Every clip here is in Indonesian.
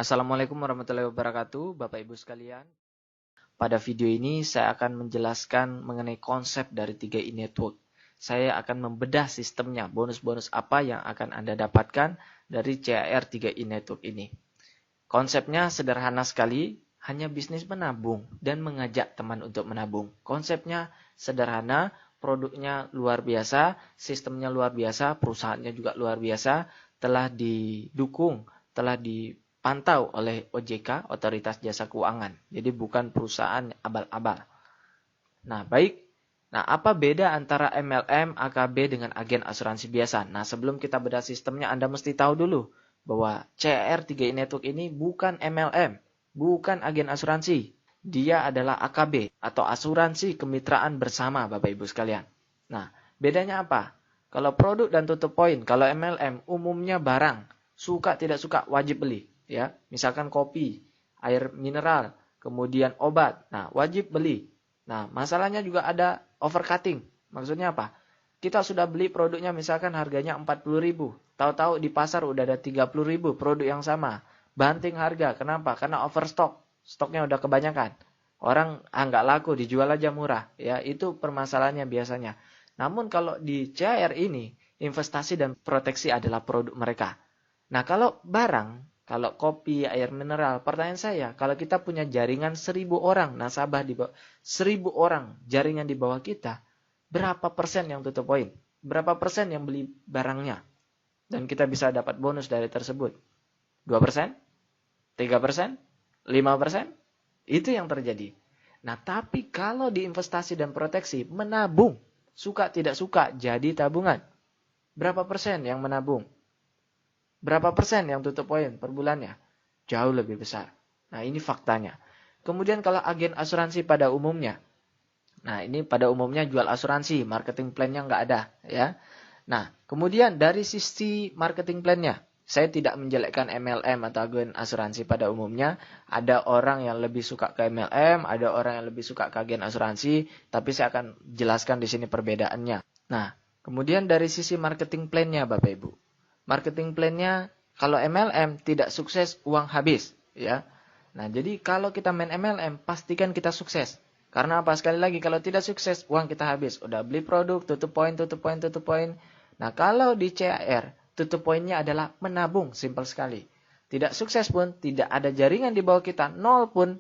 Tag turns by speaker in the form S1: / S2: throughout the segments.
S1: Assalamualaikum warahmatullahi wabarakatuh, Bapak Ibu sekalian. Pada video ini saya akan menjelaskan mengenai konsep dari 3i Network. Saya akan membedah sistemnya, bonus-bonus apa yang akan Anda dapatkan dari CAR 3i Network ini. Konsepnya sederhana sekali, hanya bisnis menabung dan mengajak teman untuk menabung. Konsepnya sederhana, produknya luar biasa, sistemnya luar biasa, perusahaannya juga luar biasa, telah didukung, telah dipantau oleh OJK, Otoritas Jasa Keuangan. Jadi bukan perusahaan abal-abal. Nah, baik. Nah, apa beda antara MLM, AKB dengan agen asuransi biasa? Nah, sebelum kita bedah sistemnya, Anda mesti tahu dulu bahwa CR 3i Network ini bukan MLM, bukan agen asuransi. Dia adalah AKB atau asuransi kemitraan bersama, Bapak Ibu sekalian. Nah, bedanya apa? Kalau produk dan tutup poin, kalau MLM umumnya barang, suka tidak suka wajib beli, ya. Misalkan kopi, air mineral, kemudian obat. Nah, wajib beli. Nah, masalahnya juga ada overcutting. Maksudnya apa? Kita sudah beli produknya misalkan harganya 40.000. Tahu-tahu di pasar udah ada 30.000 produk yang sama. Banting harga. Kenapa? Karena overstock. Stoknya udah kebanyakan. Orang nggak laku, dijual aja murah. Ya, itu permasalahannya biasanya. Namun kalau di CR ini, investasi dan proteksi adalah produk mereka. Nah, kalau barang, kalau kopi, air mineral, pertanyaan saya, kalau kita punya jaringan 1.000 orang nasabah di bawah, 1.000 orang jaringan di bawah kita, berapa persen yang tutup poin? Berapa persen yang beli barangnya? Dan kita bisa dapat bonus dari tersebut. 2%? 3%? 5%? Itu yang terjadi. Nah, tapi kalau di investasi dan proteksi, menabung. Suka tidak suka, jadi tabungan. Berapa persen yang menabung? Berapa persen yang tutup poin per bulannya? Jauh lebih besar. Nah, ini faktanya. Kemudian kalau agen asuransi pada umumnya. Nah, ini pada umumnya jual asuransi, marketing plan-nya nggak ada. Ya. Nah, kemudian dari sisi marketing plan-nya. Saya tidak menjelekkan MLM atau agen asuransi pada umumnya. Ada orang yang lebih suka ke MLM, ada orang yang lebih suka ke agen asuransi. Tapi saya akan jelaskan di sini perbedaannya. Nah, kemudian dari sisi marketing plan-nya Bapak Ibu. Marketing plan-nya kalau MLM tidak sukses uang habis, ya. Nah, jadi kalau kita main MLM pastikan kita sukses. Karena apa? Sekali lagi kalau tidak sukses uang kita habis. Udah beli produk, tutup poin, tutup poin, tutup poin. Nah, kalau di CAR tutup poinnya adalah menabung, simpel sekali. Tidak sukses pun, tidak ada jaringan di bawah kita, nol pun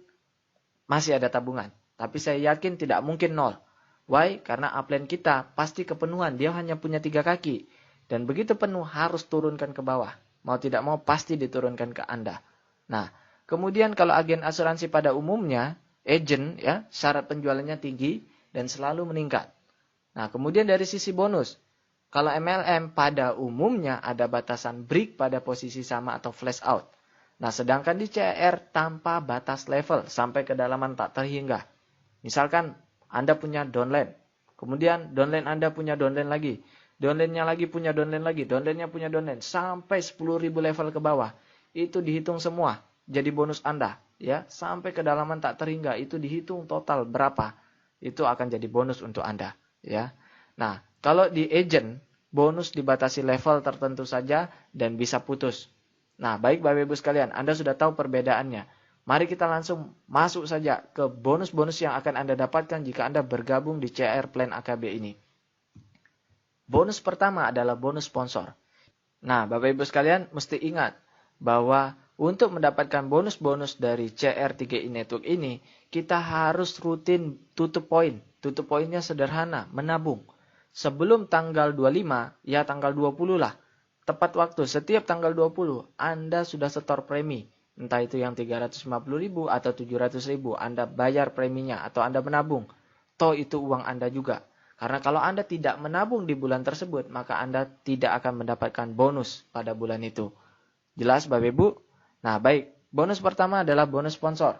S1: masih ada tabungan. Tapi saya yakin tidak mungkin nol. Why? Karena upline kita pasti kepenuhan, dia hanya punya 3 kaki. Dan begitu penuh harus turunkan ke bawah. Mau tidak mau pasti diturunkan ke Anda. Nah, kemudian kalau agen asuransi pada umumnya, agent ya, syarat penjualannya tinggi dan selalu meningkat. Nah, kemudian dari sisi bonus. Kalau MLM pada umumnya ada batasan break pada posisi sama atau flash out. Nah, sedangkan di CR tanpa batas level sampai kedalaman tak terhingga. Misalkan Anda punya downline, kemudian downline Anda punya downline lagi. Downline-nya lagi punya downline lagi, downline-nya punya downline sampai 10.000 level ke bawah. Itu dihitung semua jadi bonus Anda, ya. Sampai kedalaman tak terhingga itu dihitung total berapa. Itu akan jadi bonus untuk Anda, ya. Nah, kalau di agent bonus dibatasi level tertentu saja dan bisa putus. Nah, baik Bapak Ibu sekalian, Anda sudah tahu perbedaannya. Mari kita langsung masuk saja ke bonus-bonus yang akan Anda dapatkan jika Anda bergabung di CR Plan AKB ini. Bonus pertama adalah bonus sponsor. Nah, Bapak Ibu sekalian mesti ingat bahwa untuk mendapatkan bonus-bonus dari CR3i Network ini, kita harus rutin tutup poin. Tutup poinnya sederhana, menabung. Sebelum tanggal 25, ya tanggal 20 lah. Tepat waktu, setiap tanggal 20, Anda sudah setor premi. Entah itu yang 350.000 atau 700.000, Anda bayar preminya atau Anda menabung. Toh itu uang Anda juga. Karena kalau Anda tidak menabung di bulan tersebut, maka Anda tidak akan mendapatkan bonus pada bulan itu. Jelas Bapak Ibu? Nah baik, bonus pertama adalah bonus sponsor.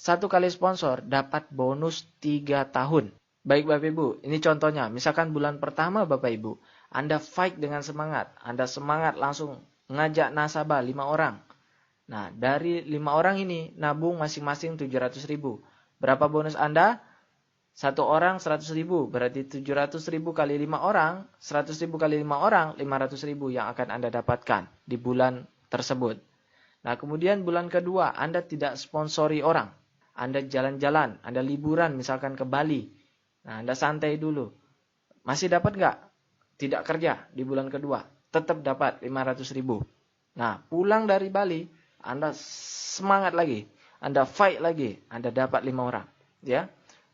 S1: 1 kali sponsor dapat bonus 3 tahun. Baik Bapak Ibu, ini contohnya. Misalkan bulan pertama Bapak Ibu, Anda fight dengan semangat. Anda semangat langsung ngajak nasabah 5 orang. Nah dari 5 orang ini, nabung masing-masing 700.000. Berapa bonus Anda? 1 orang 100.000, berarti 700.000 kali 5 orang, 100.000 kali 5 orang, 500.000 yang akan Anda dapatkan di bulan tersebut. Nah, kemudian bulan kedua Anda tidak sponsori orang. Anda jalan-jalan, Anda liburan misalkan ke Bali. Nah, Anda santai dulu. Masih dapat nggak? Tidak kerja di bulan kedua. Tetap dapat 500.000. Nah, pulang dari Bali, Anda semangat lagi. Anda fight lagi. Anda dapat 5 orang. Ya.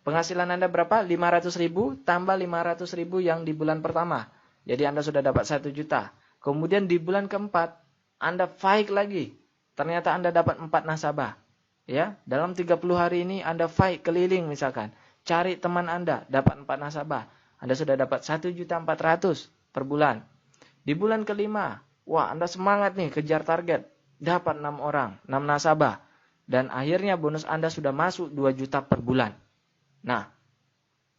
S1: Penghasilan Anda berapa? 500.000 tambah 500.000 yang di bulan pertama. Jadi Anda sudah dapat 1 juta. Kemudian di bulan keempat, Anda fight lagi. Ternyata Anda dapat 4 nasabah. Ya, dalam 30 hari ini Anda fight keliling misalkan. Cari teman Anda, dapat 4 nasabah. Anda sudah dapat 1.400.000 per bulan. Di bulan kelima, wah Anda semangat nih kejar target. Dapat 6 orang, 6 nasabah. Dan akhirnya bonus Anda sudah masuk 2 juta per bulan. Nah,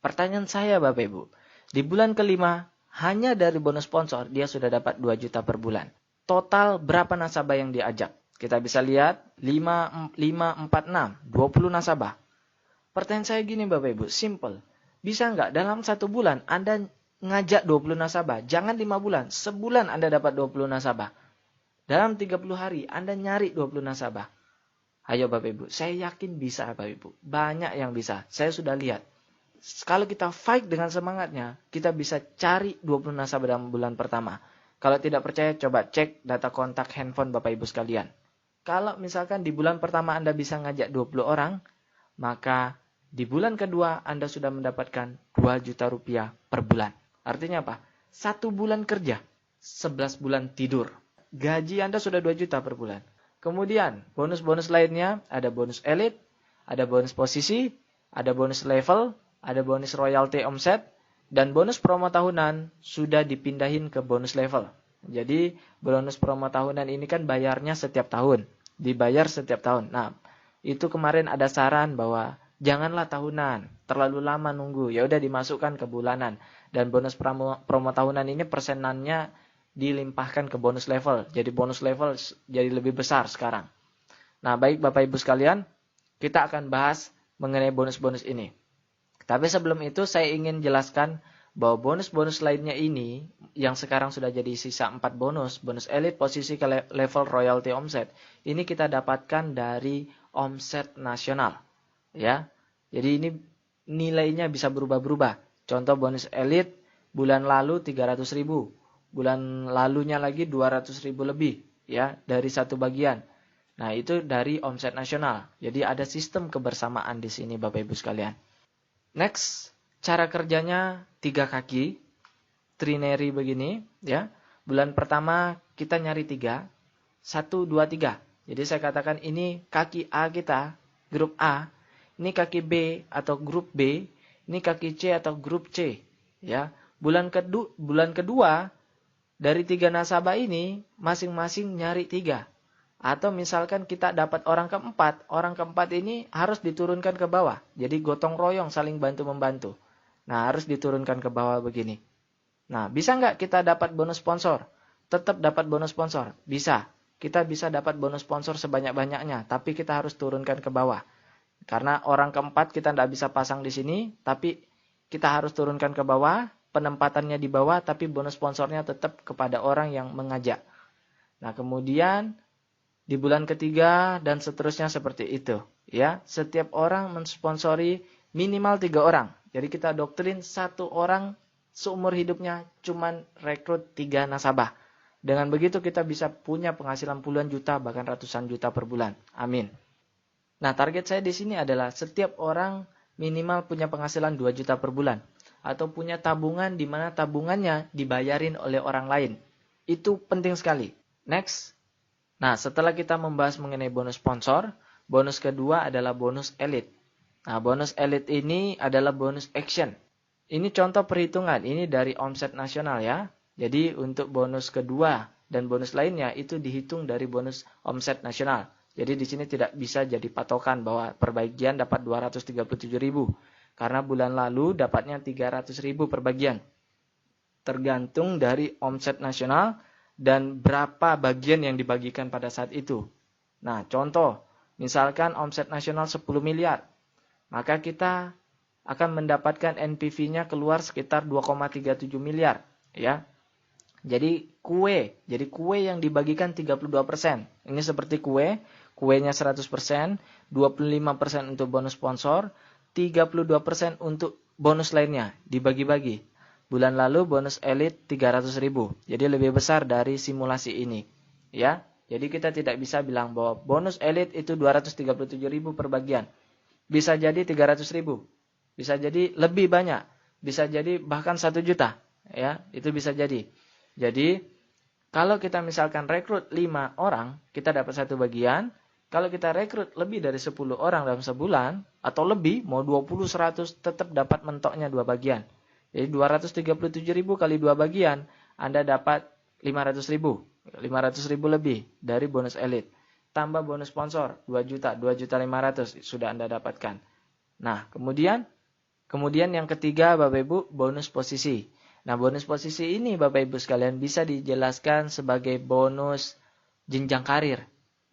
S1: pertanyaan saya Bapak Ibu. Di bulan kelima, hanya dari bonus sponsor, dia sudah dapat 2 juta per bulan. Total berapa nasabah yang diajak? Kita bisa lihat 5, 4, 6, 20 nasabah. Pertanyaan saya gini Bapak Ibu, simple. Bisa nggak dalam 1 bulan Anda ngajak 20 nasabah? Jangan 5 bulan, sebulan Anda dapat 20 nasabah. Dalam 30 hari Anda nyari 20 nasabah. Ayo Bapak Ibu, saya yakin bisa Bapak Ibu. Banyak yang bisa, saya sudah lihat. Kalau kita fight dengan semangatnya, kita bisa cari 20 nasabah dalam bulan pertama. Kalau tidak percaya, coba cek data kontak handphone Bapak Ibu sekalian. Kalau misalkan di bulan pertama Anda bisa ngajak 20 orang, maka di bulan kedua Anda sudah mendapatkan 2 juta rupiah per bulan. Artinya apa? 1 bulan kerja, 11 bulan tidur. Gaji Anda sudah 2 juta per bulan. Kemudian bonus-bonus lainnya, ada bonus elite, ada bonus posisi, ada bonus level, ada bonus royalty omset, dan bonus promo tahunan sudah dipindahin ke bonus level. Jadi bonus promo tahunan ini kan bayarnya setiap tahun. Dibayar setiap tahun. Nah, itu kemarin ada saran bahwa janganlah tahunan, terlalu lama nunggu. Ya udah dimasukkan ke bulanan. Dan bonus promo tahunan ini persenannya dilimpahkan ke bonus level. Jadi bonus level jadi lebih besar sekarang. Nah, baik Bapak Ibu sekalian, kita akan bahas mengenai bonus-bonus ini. Tapi sebelum itu saya ingin jelaskan bahwa bonus-bonus lainnya ini yang sekarang sudah jadi sisa 4 bonus, bonus elite, posisi ke level royalty omset, ini kita dapatkan dari omset nasional. Ya. Jadi ini nilainya bisa berubah-berubah. Contoh bonus elite bulan lalu 300.000. Bulan lalunya lagi 200.000 lebih ya dari satu bagian. Nah, itu dari omset nasional. Jadi ada sistem kebersamaan di sini Bapak Ibu sekalian. Next, cara kerjanya 3 kaki. Trinary begini ya. Bulan pertama kita nyari 3. 1, 2, 3. Jadi saya katakan ini kaki A kita, grup A. Ini kaki B atau grup B. Ini kaki C atau grup C. Ya. Bulan kedua dari 3 nasabah ini, masing-masing nyari 3. Atau misalkan kita dapat orang keempat ini harus diturunkan ke bawah. Jadi gotong royong saling bantu-membantu. Nah, harus diturunkan ke bawah begini. Nah, bisa nggak kita dapat bonus sponsor? Tetap dapat bonus sponsor? Bisa. Kita bisa dapat bonus sponsor sebanyak-banyaknya, tapi kita harus turunkan ke bawah. Karena orang keempat kita nggak bisa pasang di sini, tapi kita harus turunkan ke bawah. Penempatannya di bawah, tapi bonus sponsornya tetap kepada orang yang mengajak. Nah, kemudian di bulan ketiga dan seterusnya seperti itu. Ya, setiap orang mensponsori minimal 3 orang. Jadi kita doktrin 1 orang seumur hidupnya cuman rekrut 3 nasabah. Dengan begitu kita bisa punya penghasilan puluhan juta, bahkan ratusan juta per bulan. Amin. Nah, target saya di sini adalah setiap orang minimal punya penghasilan 2 juta per bulan. Atau punya tabungan di mana tabungannya dibayarin oleh orang lain. Itu penting sekali. Next. Nah, setelah kita membahas mengenai bonus sponsor, bonus kedua adalah bonus elite. Nah, bonus elite ini adalah bonus action. Ini contoh perhitungan, ini dari omset nasional ya. Jadi untuk bonus kedua dan bonus lainnya itu dihitung dari bonus omset nasional. Jadi di sini tidak bisa jadi patokan bahwa per bagian dapat 237.000. Karena bulan lalu dapatnya 300.000 per bagian. Tergantung dari omset nasional dan berapa bagian yang dibagikan pada saat itu. Nah, contoh, misalkan omset nasional 10 miliar. Maka kita akan mendapatkan NPV-nya keluar sekitar 2,37 miliar. Ya. Jadi kue yang dibagikan 32%. Ini seperti kuenya 100%, 25% untuk bonus sponsor, 32% untuk bonus lainnya, dibagi-bagi. Bulan lalu bonus elit 300.000, jadi lebih besar dari simulasi ini. Ya, jadi kita tidak bisa bilang bahwa bonus elit itu 237.000 per bagian. Bisa jadi 300.000, bisa jadi lebih banyak, bisa jadi bahkan 1 juta. Ya, itu bisa jadi. Jadi, kalau kita misalkan rekrut 5 orang, kita dapat 1 bagian. Kalau kita rekrut lebih dari 10 orang dalam sebulan, atau lebih, mau 20, 100, tetap dapat mentoknya 2 bagian. Jadi 237.000 kali 2 bagian, Anda dapat 500.000. 500.000 lebih dari bonus elit. Tambah bonus sponsor, 2 juta, 2.500.000 sudah Anda dapatkan. Nah, kemudian yang ketiga, Bapak Ibu, bonus posisi. Nah, bonus posisi ini Bapak Ibu sekalian bisa dijelaskan sebagai bonus jenjang karir.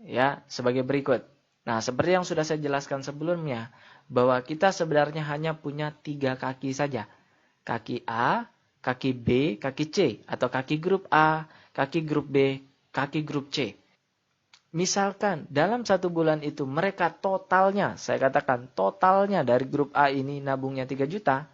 S1: Ya, sebagai berikut. Nah, seperti yang sudah saya jelaskan sebelumnya, bahwa kita sebenarnya hanya punya 3 kaki saja. Kaki A, kaki B, kaki C. Atau kaki grup A, kaki grup B, kaki grup C. Misalkan dalam 1 bulan itu mereka totalnya, saya katakan totalnya dari grup A ini nabungnya 3 juta.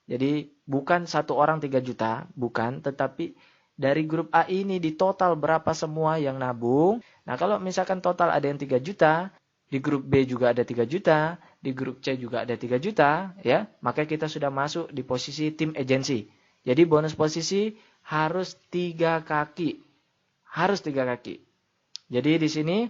S1: Jadi bukan 1 orang 3 juta, bukan, tetapi dari grup A ini di total berapa semua yang nabung. Nah, kalau misalkan total ada yang 3 juta, di grup B juga ada 3 juta, di grup C juga ada 3 juta, ya, maka kita sudah masuk di posisi tim agensi. Jadi bonus posisi harus 3 kaki. Harus 3 kaki. Jadi di sini,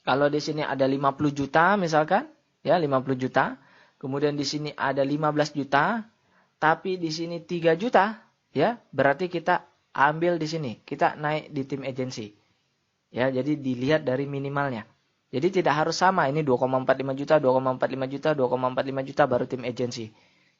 S1: kalau di sini ada 50 juta misalkan, ya 50 juta, kemudian di sini ada 15 juta, tapi di sini 3 juta, ya, berarti kita ambil di sini. Kita naik di tim agensi. Ya, jadi dilihat dari minimalnya. Jadi tidak harus sama, ini 2,45 juta, 2,45 juta, 2,45 juta baru tim agensi.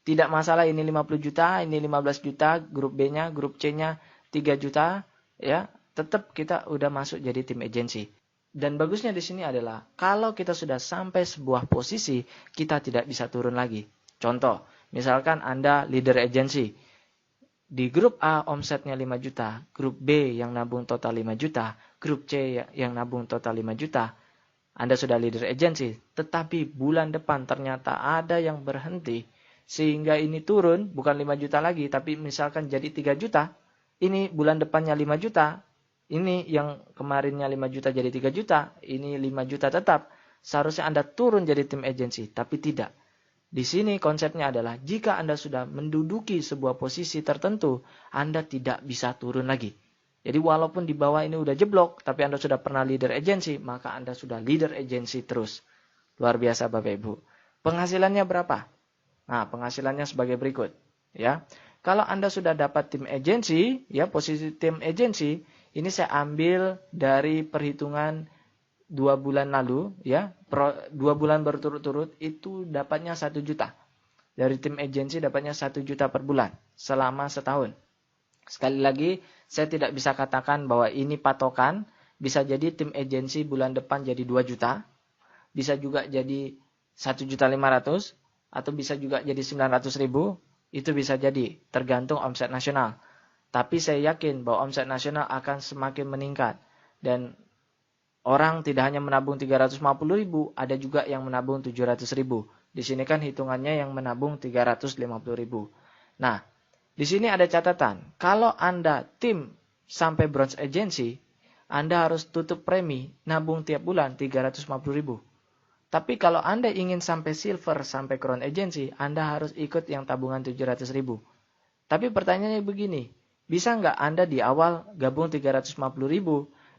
S1: Tidak masalah ini 50 juta, ini 15 juta, grup B-nya, grup C-nya 3 juta, ya, tetap kita udah masuk jadi tim agensi. Dan bagusnya di sini adalah kalau kita sudah sampai sebuah posisi, kita tidak bisa turun lagi. Contoh, misalkan Anda leader agency. Di grup A omsetnya 5 juta, grup B yang nabung total 5 juta, grup C yang nabung total 5 juta. Anda sudah leader agency, tetapi bulan depan ternyata ada yang berhenti, sehingga ini turun, bukan 5 juta lagi, tapi misalkan jadi 3 juta, ini bulan depannya 5 juta, ini yang kemarinnya 5 juta jadi 3 juta, ini 5 juta tetap, seharusnya Anda turun jadi tim agency, tapi tidak. Di sini konsepnya adalah jika Anda sudah menduduki sebuah posisi tertentu, Anda tidak bisa turun lagi. Jadi walaupun di bawah ini udah jeblok, tapi Anda sudah pernah leader agency, maka Anda sudah leader agency terus. Luar biasa Bapak Ibu. Penghasilannya berapa? Nah, penghasilannya sebagai berikut. Ya, kalau Anda sudah dapat tim agency, ya posisi tim agency, ini saya ambil dari perhitungan 2 bulan lalu, ya, 2 bulan berturut-turut itu dapatnya 1 juta. Dari tim agensi dapatnya 1 juta per bulan selama setahun. Sekali lagi, saya tidak bisa katakan bahwa ini patokan. Bisa jadi tim agensi bulan depan jadi 2 juta. Bisa juga jadi 1.500.000 atau bisa juga jadi 900.000. Itu bisa jadi, tergantung omset nasional. Tapi saya yakin bahwa omset nasional akan semakin meningkat. Dan orang tidak hanya menabung 350.000, ada juga yang menabung 700.000. Di sini kan hitungannya yang menabung 350.000. Nah, di sini ada catatan. Kalau Anda tim sampai bronze agency, Anda harus tutup premi nabung tiap bulan 350.000. Tapi kalau Anda ingin sampai silver sampai crown agency, Anda harus ikut yang tabungan 700.000. Tapi pertanyaannya begini, bisa nggak Anda di awal gabung 350.000?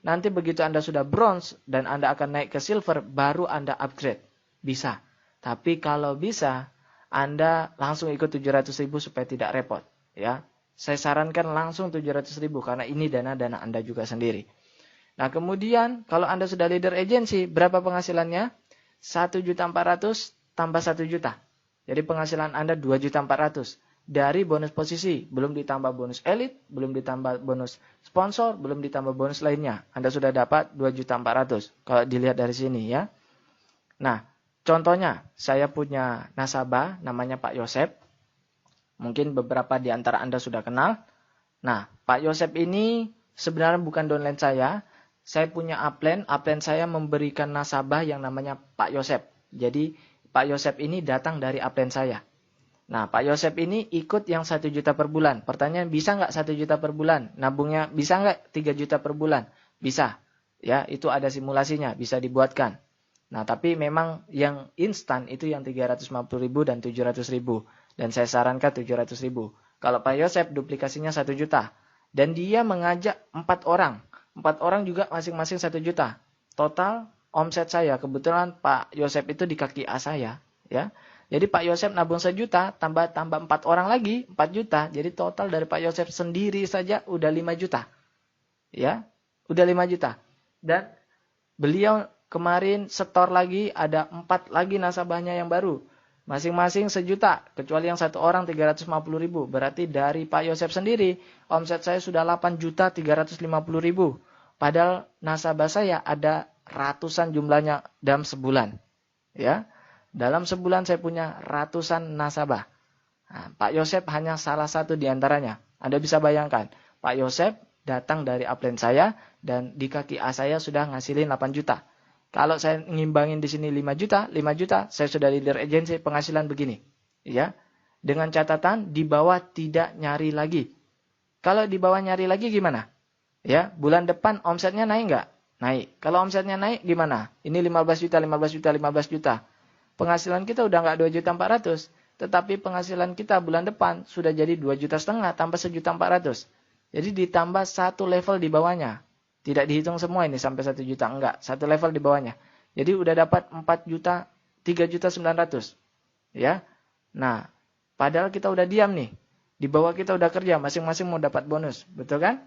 S1: Nanti begitu Anda sudah bronze dan Anda akan naik ke silver, baru Anda upgrade. Bisa. Tapi kalau bisa, Anda langsung ikut 700.000 supaya tidak repot. Ya, saya sarankan langsung 700.000 karena ini dana-dana Anda juga sendiri. Nah, kemudian kalau Anda sudah leader agency, berapa penghasilannya? 1.400.000 tambah 1 juta. Jadi penghasilan Anda 2.400.000. Dari bonus posisi, belum ditambah bonus elit, belum ditambah bonus sponsor, belum ditambah bonus lainnya. Anda sudah dapat 2.400.000. Kalau dilihat dari sini ya. Nah, contohnya saya punya nasabah namanya Pak Yosep. Mungkin beberapa di antara Anda sudah kenal. Nah, Pak Yosep ini sebenarnya bukan downline saya. Saya punya upline saya memberikan nasabah yang namanya Pak Yosep. Jadi, Pak Yosep ini datang dari upline saya. Nah, Pak Yosep ini ikut yang 1 juta per bulan. Pertanyaan, bisa nggak 1 juta per bulan? Nabungnya bisa nggak 3 juta per bulan? Bisa. Ya, itu ada simulasinya, bisa dibuatkan. Nah, tapi memang yang instan itu yang 350.000 dan 700.000. Dan saya sarankan 700.000. Kalau Pak Yosep duplikasinya 1 juta. Dan dia mengajak 4 orang. 4 orang juga masing-masing 1 juta. Total omset saya, kebetulan Pak Yosep itu di kaki A saya. Ya. Jadi Pak Yosep nabung 1 juta, tambah 4 orang lagi, 4 juta. Jadi total dari Pak Yosep sendiri saja udah 5 juta. Ya, udah 5 juta. Dan beliau kemarin setor lagi, ada 4 lagi nasabahnya yang baru. Masing-masing 1 juta, kecuali yang 1 orang 350.000. Berarti dari Pak Yosep sendiri, omset saya sudah 8.350.000. Padahal nasabah saya ada ratusan jumlahnya dalam sebulan. Ya, dalam sebulan saya punya ratusan nasabah. Nah, Pak Yosep hanya salah satu di antaranya. Anda bisa bayangkan, Pak Yosep datang dari upline saya dan di kaki A saya sudah ngasilin 8 juta. Kalau saya ngimbangin di sini 5 juta, saya sudah leader agency penghasilan begini. Ya. Dengan catatan di bawah tidak nyari lagi. Kalau di bawah nyari lagi gimana? Ya, bulan depan omsetnya naik nggak? Naik. Kalau omsetnya naik gimana? Ini 15 juta, 15 juta, 15 juta. Penghasilan kita udah nggak 2.400.000. Tetapi penghasilan kita bulan depan sudah jadi 2,5 juta tambah 1.400.000. Jadi ditambah 1 level di bawahnya. Tidak dihitung semua ini sampai 1 juta. Enggak. 1 level di bawahnya. Jadi udah dapat 4 juta, 3.900.000. Ya. Nah, padahal kita udah diam nih. Di bawah kita udah kerja. Masing-masing mau dapat bonus. Betul kan?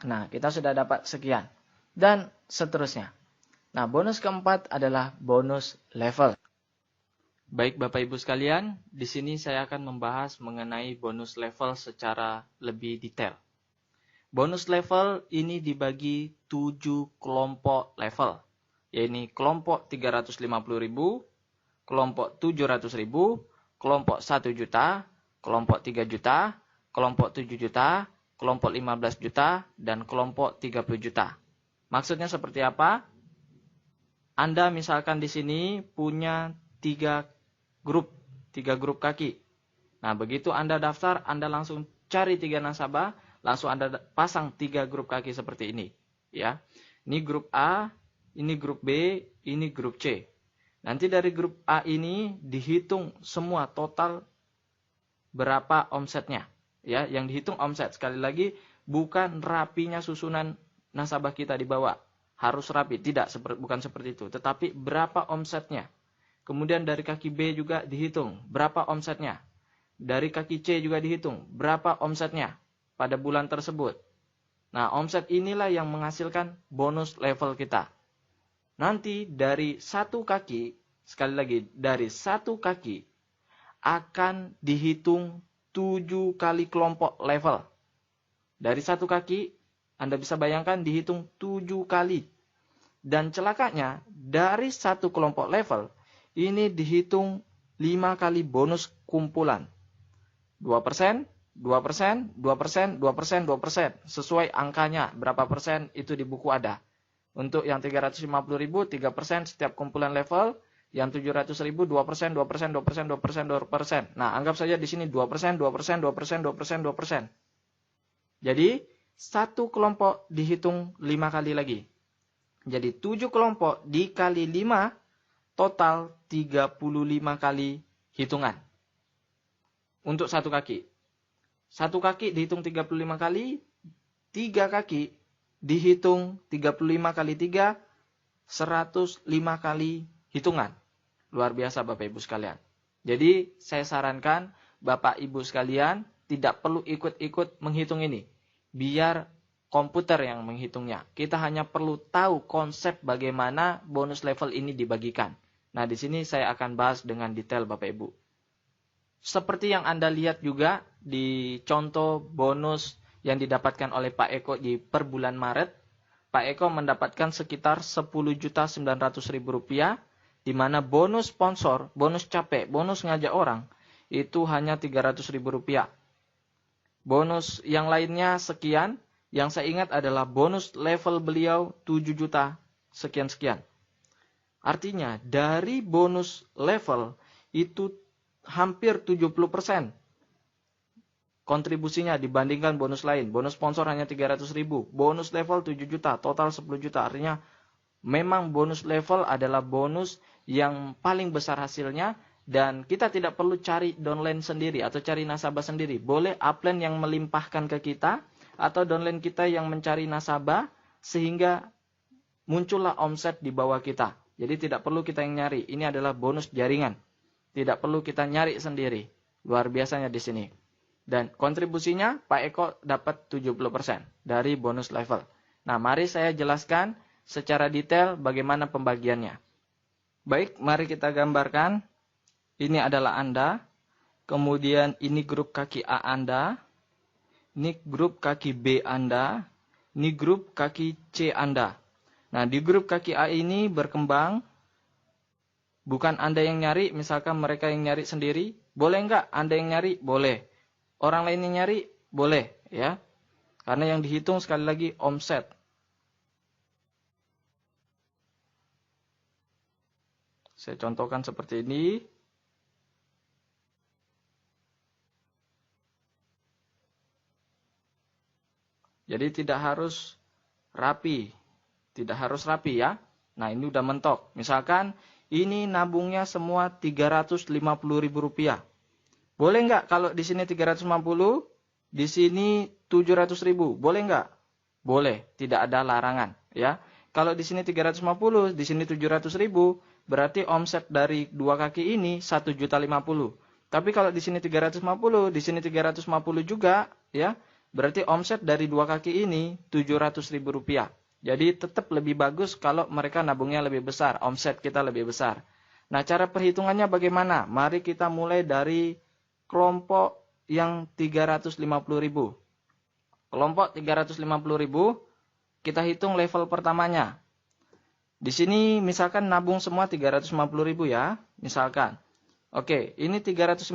S1: Nah, kita sudah dapat sekian. Dan seterusnya. Nah, bonus keempat adalah bonus level. Baik Bapak Ibu sekalian, di sini saya akan membahas mengenai bonus level secara lebih detail. Bonus level ini dibagi 7 kelompok level, yaitu kelompok 350.000, kelompok 700.000, kelompok 1 juta, kelompok 3 juta, kelompok 7 juta, kelompok 15 juta, dan kelompok 30 juta. Maksudnya seperti apa? Anda misalkan di sini punya 3 grup kaki. Nah, begitu Anda daftar, Anda langsung cari 3 nasabah, langsung Anda pasang 3 grup kaki seperti ini. Ya, ini grup A, ini grup B, ini grup C. Nanti dari grup A ini dihitung semua total berapa omsetnya. Ya, yang dihitung omset. Sekali lagi, bukan rapinya susunan nasabah kita di bawah. Harus rapi, bukan seperti itu. Tetapi berapa omsetnya. Kemudian dari kaki B juga dihitung berapa omsetnya. Dari kaki C juga dihitung berapa omsetnya pada bulan tersebut. Nah, omset inilah yang menghasilkan bonus level kita. Nanti dari 1 kaki, sekali lagi, dari 1 kaki akan dihitung 7 kali kelompok level. Dari 1 kaki, Anda bisa bayangkan dihitung 7 kali. Dan celakanya, dari 1 kelompok level, ini dihitung 5 kali bonus kumpulan. 2%, 2%, 2%, 2%, 2%. Sesuai angkanya, berapa persen itu di buku ada. Untuk yang 350.000, 3% setiap kumpulan level. Yang 700.000, 2%, 2%, 2%, 2%, 2%. Nah, anggap saja di sini 2%, 2%, 2%, 2%, 2%. Jadi, 1 kelompok dihitung 5 kali lagi. Jadi, 7 kelompok dikali 5, total 35 kali hitungan. Untuk 1 kaki. 1 kaki dihitung 35 kali. 3 kaki dihitung 35 kali 3. 105 kali hitungan. Luar biasa Bapak Ibu sekalian. Jadi saya sarankan Bapak Ibu sekalian tidak perlu ikut-ikut menghitung ini. Biar komputer yang menghitungnya. Kita hanya perlu tahu konsep bagaimana bonus level ini dibagikan. Nah, di sini saya akan bahas dengan detail Bapak Ibu. Seperti yang Anda lihat juga di contoh bonus yang didapatkan oleh Pak Eko di per bulan Maret. Pak Eko mendapatkan sekitar 10.900.000 rupiah, di mana bonus sponsor, bonus capek, bonus ngajak orang, itu hanya 300.000 rupiah. bonus yang lainnya sekian. Yang saya ingat adalah bonus level beliau 7 juta sekian-sekian. Artinya dari bonus level itu hampir 70% kontribusinya dibandingkan bonus lain. Bonus sponsor hanya 300.000, bonus level 7 juta, total 10 juta. Artinya memang bonus level adalah bonus yang paling besar hasilnya. Dan kita tidak perlu cari downline sendiri atau cari nasabah sendiri. Boleh upline yang melimpahkan ke kita atau downline kita yang mencari nasabah sehingga muncullah omset di bawah kita. Jadi tidak perlu kita yang nyari. Ini adalah bonus jaringan. Tidak perlu kita nyari sendiri. Luar biasanya di sini. Dan kontribusinya Pak Eko dapat 70% dari bonus level. Nah, mari saya jelaskan secara detail bagaimana pembagiannya. Baik, mari kita gambarkan. Ini adalah Anda. Kemudian ini grup kaki A Anda. Ini grup kaki B Anda. Ini grup kaki C Anda. Nah, di grup kaki A ini berkembang. Bukan Anda yang nyari, misalkan mereka yang nyari sendiri. Boleh enggak Anda yang nyari? Boleh. Orang lain yang nyari? Boleh. Ya. Karena yang dihitung sekali lagi omset. Saya contohkan seperti ini. Jadi tidak harus rapi. Tidak harus rapi ya. Nah, ini udah mentok. Misalkan ini nabungnya semua Rp350.000. Boleh nggak kalau di sini 350, di sini 700.000? Boleh nggak? Boleh, tidak ada larangan ya. Kalau di sini 350, di sini 700.000, berarti omset dari dua kaki ini 1.050.000. Tapi kalau di sini 350, di sini 350 juga ya. Berarti omset dari dua kaki ini Rp700.000. Jadi tetap lebih bagus kalau mereka nabungnya lebih besar, omset kita lebih besar. Nah, cara perhitungannya bagaimana? Mari kita mulai dari kelompok yang 350.000. Kelompok 350.000, kita hitung level pertamanya. Di sini misalkan nabung semua 350.000 ya, misalkan. Oke, ini 350.000,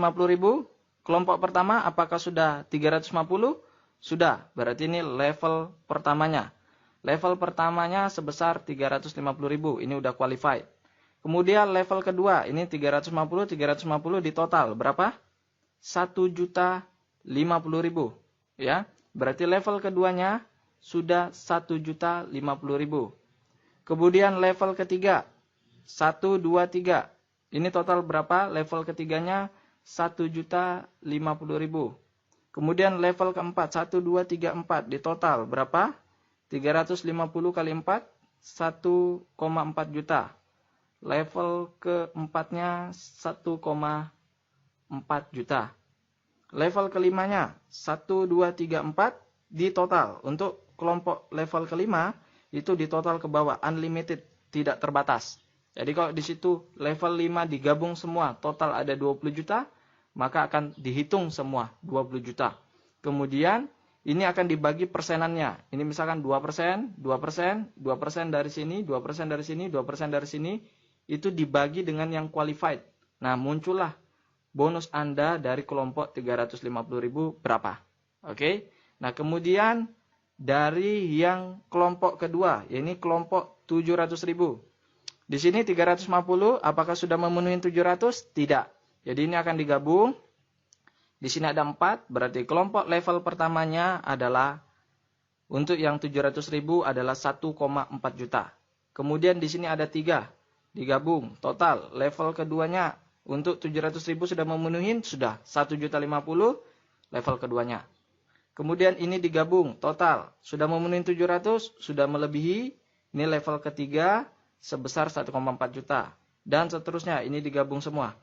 S1: kelompok pertama apakah sudah 350? Sudah, berarti ini level pertamanya. Level pertamanya sebesar 350.000, ini udah qualified. Kemudian level kedua, ini 350 di total, berapa? 1.050.000, ya. Berarti level keduanya sudah 1.050.000. Kemudian level ketiga, 1, 2, 3. Ini total berapa? Level ketiganya 1.050.000. Kemudian level keempat, 1, 2, 3, 4. Di total berapa? 350 kali 4, 1,4 juta. Level keempatnya 1,4 juta. Level kelimanya, 1, 2, 3, 4. Di total. Untuk kelompok level kelima, itu di total ke bawah. Unlimited, tidak terbatas. Jadi kalau di situ level 5 digabung semua, total ada 20 juta. Maka akan dihitung semua 20 juta. Kemudian ini akan dibagi persenannya. Ini misalkan 2%, 2%, 2% dari sini, 2% dari sini, 2% dari sini. Itu dibagi dengan yang qualified. Nah, muncullah bonus Anda dari kelompok 350.000 berapa. Oke. Nah, kemudian dari yang kelompok kedua, yaitu kelompok 700.000. Di sini 350, apakah sudah memenuhi 700? Tidak. Jadi ini akan digabung. Di sini ada 4, berarti kelompok level pertamanya adalah untuk yang 700.000 adalah 1,4 juta. Kemudian di sini ada 3, digabung. Total level keduanya untuk 700.000 sudah memenuhi, sudah 1.050.000 level keduanya. Kemudian ini digabung, total sudah memenuhi 700, sudah melebihi. Ini level ketiga sebesar 1,4 juta. Dan seterusnya, ini digabung semua.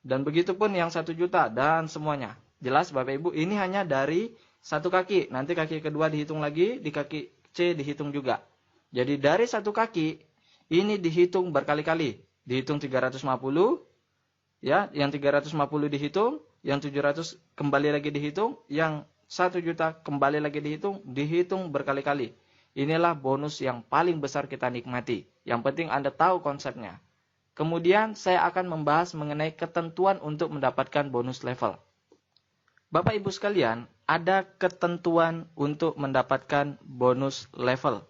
S1: Dan begitu pun yang 1 juta dan semuanya. Jelas Bapak Ibu, ini hanya dari satu kaki. Nanti kaki kedua dihitung lagi, di kaki C dihitung juga. Jadi dari satu kaki, ini dihitung berkali-kali. Dihitung 350, ya, yang 350 dihitung, yang 700 kembali lagi dihitung, yang 1 juta kembali lagi dihitung berkali-kali. Inilah bonus yang paling besar kita nikmati. Yang penting Anda tahu konsepnya. Kemudian saya akan membahas mengenai ketentuan untuk mendapatkan bonus level. Bapak Ibu sekalian, ada ketentuan untuk mendapatkan bonus level.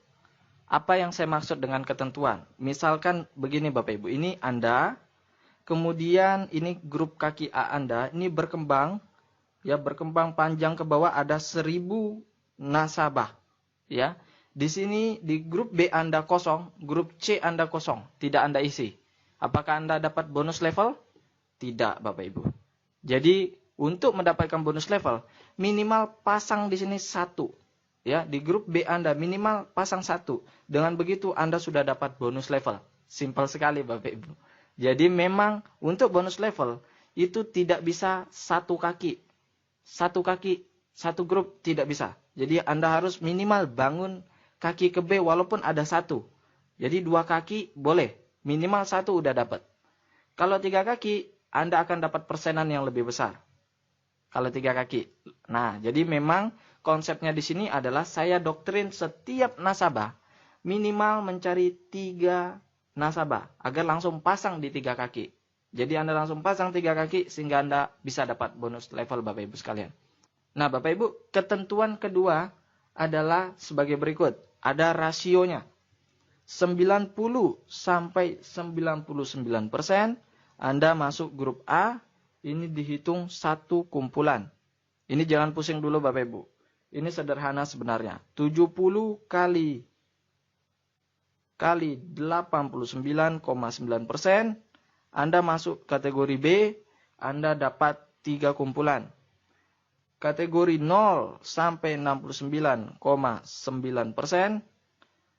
S1: Apa yang saya maksud dengan ketentuan? Misalkan begini Bapak Ibu, ini Anda, kemudian ini grup kaki A Anda, ini berkembang, ya berkembang panjang ke bawah ada 1000 nasabah. Ya, di sini di grup B Anda kosong, grup C Anda kosong, tidak Anda isi. Apakah Anda dapat bonus level? Tidak Bapak Ibu. Jadi untuk mendapatkan bonus level, minimal pasang di sini 1. Ya, di grup B Anda minimal pasang 1. Dengan begitu Anda sudah dapat bonus level. Simpel sekali Bapak Ibu. Jadi memang untuk bonus level itu tidak bisa satu kaki. Satu kaki, satu grup tidak bisa. Jadi Anda harus minimal bangun kaki ke B walaupun ada 1. Jadi 2 kaki boleh. Minimal 1 udah dapat. Kalau 3 kaki, Anda akan dapat persenan yang lebih besar. Kalau 3 kaki. Nah, jadi memang konsepnya di sini adalah saya doktrin setiap nasabah minimal mencari 3 nasabah agar langsung pasang di 3 kaki. Jadi Anda langsung pasang 3 kaki sehingga Anda bisa dapat bonus level Bapak Ibu sekalian. Nah, Bapak Ibu, ketentuan kedua adalah sebagai berikut. Ada rasionya. 90 sampai 99% Anda masuk grup A. Ini dihitung satu kumpulan. Ini jangan pusing dulu Bapak Ibu. Ini sederhana sebenarnya. 70 kali 89,9%. Anda masuk kategori B. Anda dapat 3 kumpulan. Kategori 0 sampai 69,9%.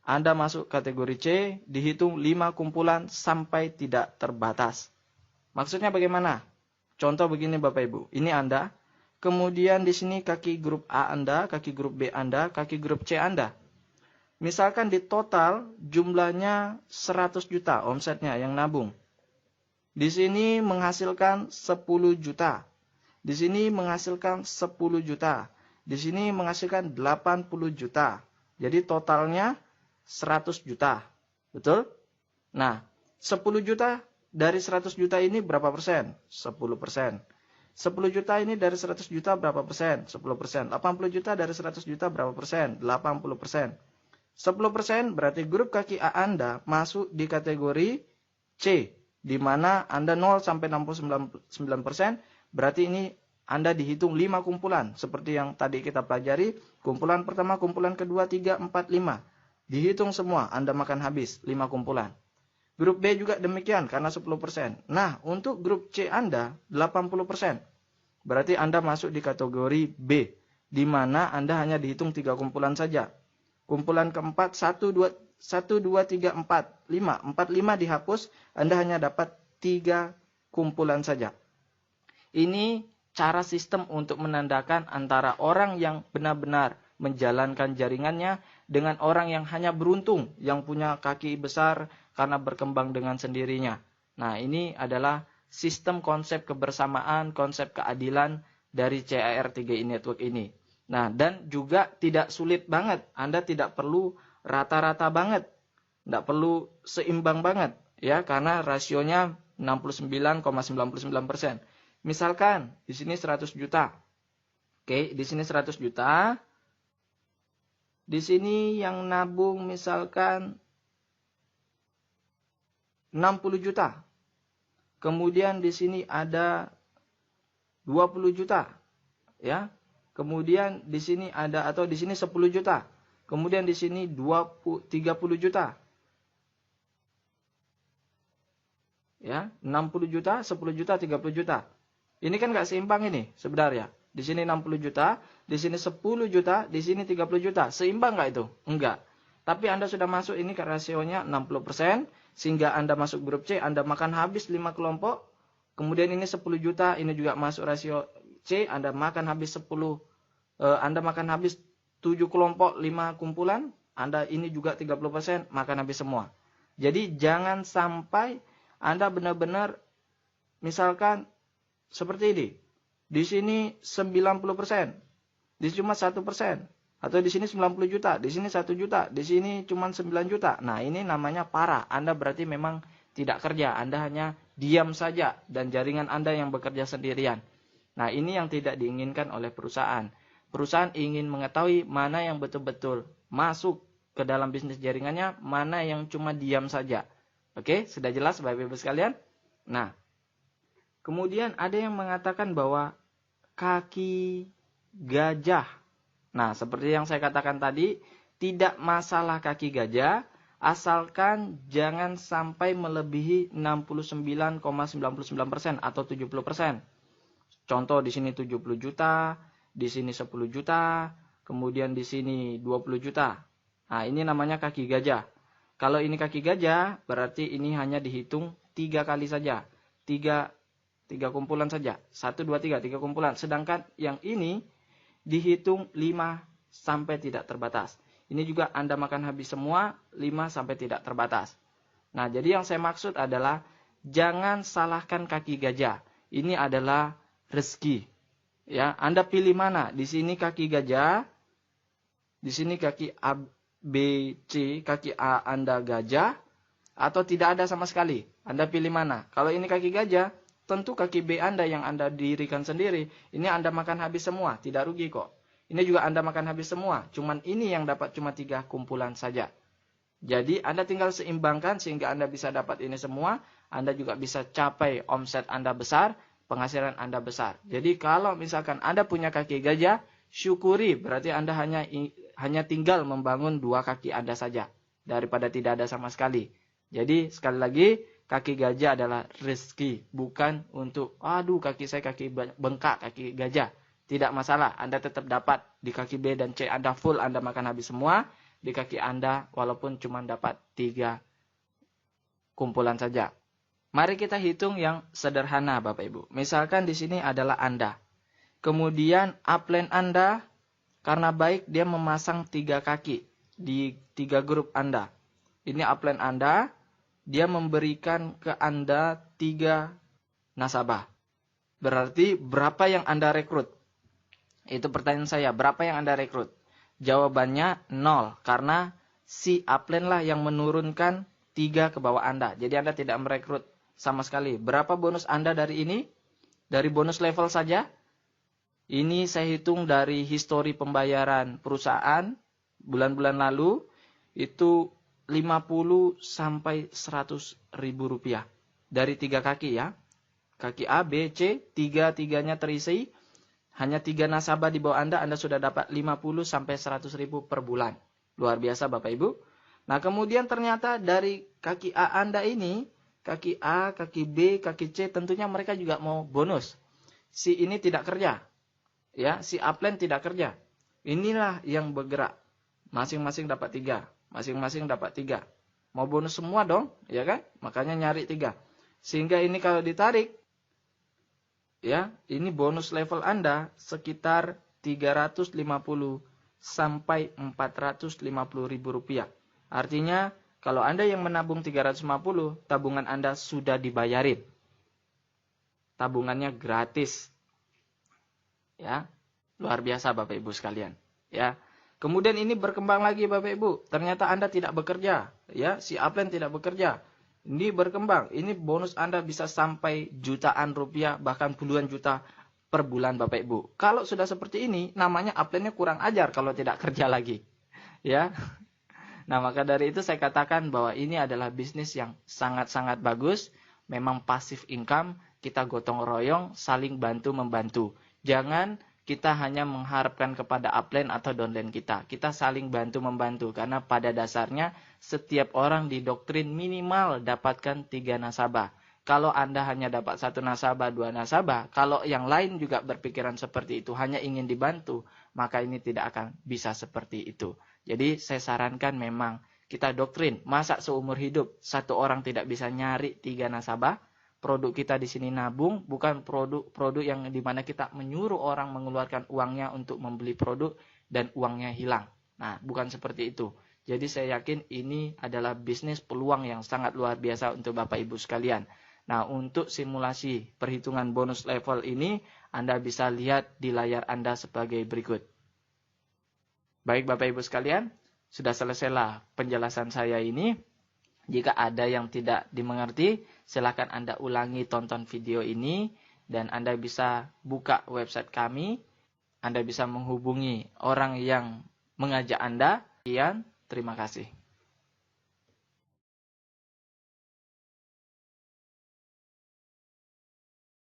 S1: Anda masuk kategori C. Dihitung 5 kumpulan sampai tidak terbatas. Maksudnya bagaimana? Contoh begini Bapak Ibu, ini Anda, kemudian di sini kaki grup A Anda, kaki grup B Anda, kaki grup C Anda. Misalkan di total jumlahnya 100 juta omsetnya yang nabung. Di sini menghasilkan 10 juta. Di sini menghasilkan 10 juta. Di sini menghasilkan 80 juta. Jadi totalnya 100 juta. Betul? Nah, 10 juta dari 100 juta ini berapa persen? 10%. 10 juta ini dari 100 juta berapa persen? 10%. 80 juta dari 100 juta berapa persen? 80%. 10% berarti grup kaki A Anda masuk di kategori C. Di mana Anda 0 sampai 69%. Berarti ini Anda dihitung 5 kumpulan. Seperti yang tadi kita pelajari. Kumpulan pertama, kumpulan kedua, 3, 4, 5. Dihitung semua. Anda makan habis 5 kumpulan. Grup B juga demikian karena 10%. Nah, untuk grup C Anda 80%. Berarti Anda masuk di kategori B. Di mana Anda hanya dihitung 3 kumpulan saja. Kumpulan keempat 1, 2, 3, 4, 5. 4, 5 dihapus. Anda hanya dapat 3 kumpulan saja. Ini cara sistem untuk menandakan antara orang yang benar-benar menjalankan jaringannya dengan orang yang hanya beruntung. Yang punya kaki besar karena berkembang dengan sendirinya. Nah, ini adalah sistem konsep kebersamaan, konsep keadilan dari CAR3 Network ini. Nah, dan juga tidak sulit banget. Anda tidak perlu rata-rata banget. Tidak perlu seimbang banget. Ya, karena rasionya 69,99%. Misalkan, di sini 100 juta. Oke, di sini 100 juta. Di sini yang nabung misalkan 60 juta. Kemudian di sini ada 20 juta. Ya. Kemudian di sini ada atau di sini 10 juta. Kemudian di sini 30 juta. Ya, 60 juta, 10 juta, 30 juta. Ini kan nggak seimbang ini sebenarnya. Di sini 60 juta, di sini 10 juta, di sini 30 juta. Seimbang nggak itu? Enggak. Tapi Anda sudah masuk ini ke rasionya 60%. Sehingga Anda masuk grup C, Anda makan habis 5 kelompok. Kemudian ini 10 juta, ini juga masuk rasio C, Anda makan habis 10. Anda makan habis 7 kelompok, 5 kumpulan. Anda ini juga 30%, makan habis semua. Jadi jangan sampai Anda benar-benar, misalkan seperti ini. Di sini 90%, di sini cuma 1%. Atau di sini 90 juta, di sini 1 juta, di sini cuma 9 juta. Nah, ini namanya parah. Anda berarti memang tidak kerja. Anda hanya diam saja dan jaringan Anda yang bekerja sendirian. Nah, ini yang tidak diinginkan oleh perusahaan. Perusahaan ingin mengetahui mana yang betul-betul masuk ke dalam bisnis jaringannya, mana yang cuma diam saja. Oke, sudah jelas Bapak Ibu sekalian? Nah, kemudian ada yang mengatakan bahwa kaki gajah. Nah, seperti yang saya katakan tadi, tidak masalah kaki gajah, asalkan jangan sampai melebihi 69,99% atau 70%. Contoh di sini 70 juta, di sini 10 juta, kemudian di sini 20 juta. Nah, ini namanya kaki gajah. Kalau ini kaki gajah, berarti ini hanya dihitung 3 kali saja. 3 kumpulan saja. 1, 2, 3, 3 kumpulan. Sedangkan yang ini dihitung 5 sampai tidak terbatas. Ini juga Anda makan habis semua 5 sampai tidak terbatas. Nah, jadi yang saya maksud adalah jangan salahkan kaki gajah. Ini adalah rezeki. Ya, Anda pilih mana? Di sini kaki gajah, di sini kaki A, B, C, kaki A Anda gajah, atau tidak ada sama sekali. Anda pilih mana? Kalau ini kaki gajah, tentu kaki B Anda yang Anda dirikan sendiri. Ini Anda makan habis semua, tidak rugi kok. Ini juga Anda makan habis semua, cuman ini yang dapat cuma 3 kumpulan saja. Jadi Anda tinggal seimbangkan sehingga Anda bisa dapat ini semua. Anda juga bisa capai omset Anda besar, penghasilan Anda besar. Jadi kalau misalkan Anda punya kaki gajah, syukuri, berarti Anda hanya tinggal membangun 2 kaki Anda saja, daripada tidak ada sama sekali. Jadi sekali lagi, kaki gajah adalah rezeki, bukan untuk, aduh kaki saya kaki bengkak, kaki gajah. Tidak masalah, Anda tetap dapat di kaki B dan C Anda full, Anda makan habis semua. Di kaki Anda walaupun cuma dapat 3 kumpulan saja. Mari kita hitung yang sederhana Bapak Ibu. Misalkan di sini adalah Anda. Kemudian upline Anda, karena baik dia memasang 3 kaki di 3 grup Anda. Ini upline Anda, dia memberikan ke Anda 3 nasabah. Berarti berapa yang Anda rekrut? Itu pertanyaan saya, berapa yang Anda rekrut? Jawabannya 0, karena si upline lah yang menurunkan 3 ke bawah Anda. Jadi Anda tidak merekrut sama sekali. Berapa bonus Anda dari ini? Dari bonus level saja? Ini saya hitung dari histori pembayaran perusahaan bulan-bulan lalu, itu 50 sampai 100 ribu rupiah. Dari 3 kaki ya. Kaki A, B, C, 3-3-nya terisi. Hanya 3 nasabah di bawah Anda sudah dapat 50 sampai 100 ribu per bulan. Luar biasa Bapak Ibu. Nah kemudian ternyata dari kaki A Anda ini, kaki A, kaki B, kaki C, tentunya mereka juga mau bonus. Si ini tidak kerja. Ya, si upline tidak kerja. Inilah yang bergerak. Masing-masing dapat 3. Masing-masing dapat 3. Mau bonus semua dong, ya kan? Makanya nyari 3. Sehingga ini kalau ditarik, ya, ini bonus level Anda sekitar 350 sampai 450 ribu rupiah. Artinya, kalau Anda yang menabung 350, tabungan Anda sudah dibayarin. Tabungannya gratis. Ya, luar biasa Bapak Ibu sekalian. Ya, kemudian ini berkembang lagi Bapak Ibu. Ternyata Anda tidak bekerja. Ya, si upline tidak bekerja. Ini berkembang. Ini bonus Anda bisa sampai jutaan rupiah, bahkan puluhan juta per bulan Bapak Ibu. Kalau sudah seperti ini, namanya upline-nya kurang ajar kalau tidak kerja lagi. Ya. Nah, maka dari itu saya katakan bahwa ini adalah bisnis yang sangat-sangat bagus. Memang passive income, kita gotong royong, saling bantu-membantu. Jangan kita hanya mengharapkan kepada upline atau downline kita. Kita saling bantu-membantu. Karena pada dasarnya setiap orang didoktrin minimal dapatkan 3 nasabah. Kalau Anda hanya dapat 1 nasabah, 2 nasabah, kalau yang lain juga berpikiran seperti itu, hanya ingin dibantu, maka ini tidak akan bisa seperti itu. Jadi saya sarankan memang kita doktrin, masa seumur hidup 1 orang tidak bisa nyari 3 nasabah. Produk kita di sini nabung, bukan produk yang dimana kita menyuruh orang mengeluarkan uangnya untuk membeli produk dan uangnya hilang. Nah, bukan seperti itu. Jadi saya yakin ini adalah bisnis peluang yang sangat luar biasa untuk Bapak Ibu sekalian. Nah, untuk simulasi perhitungan bonus level ini, Anda bisa lihat di layar Anda sebagai berikut. Baik Bapak Ibu sekalian, sudah selesailah penjelasan saya ini. Jika ada yang tidak dimengerti, silakan Anda ulangi tonton video ini dan Anda bisa buka website kami Anda bisa menghubungi orang yang mengajak Anda. Sekian, terima kasih.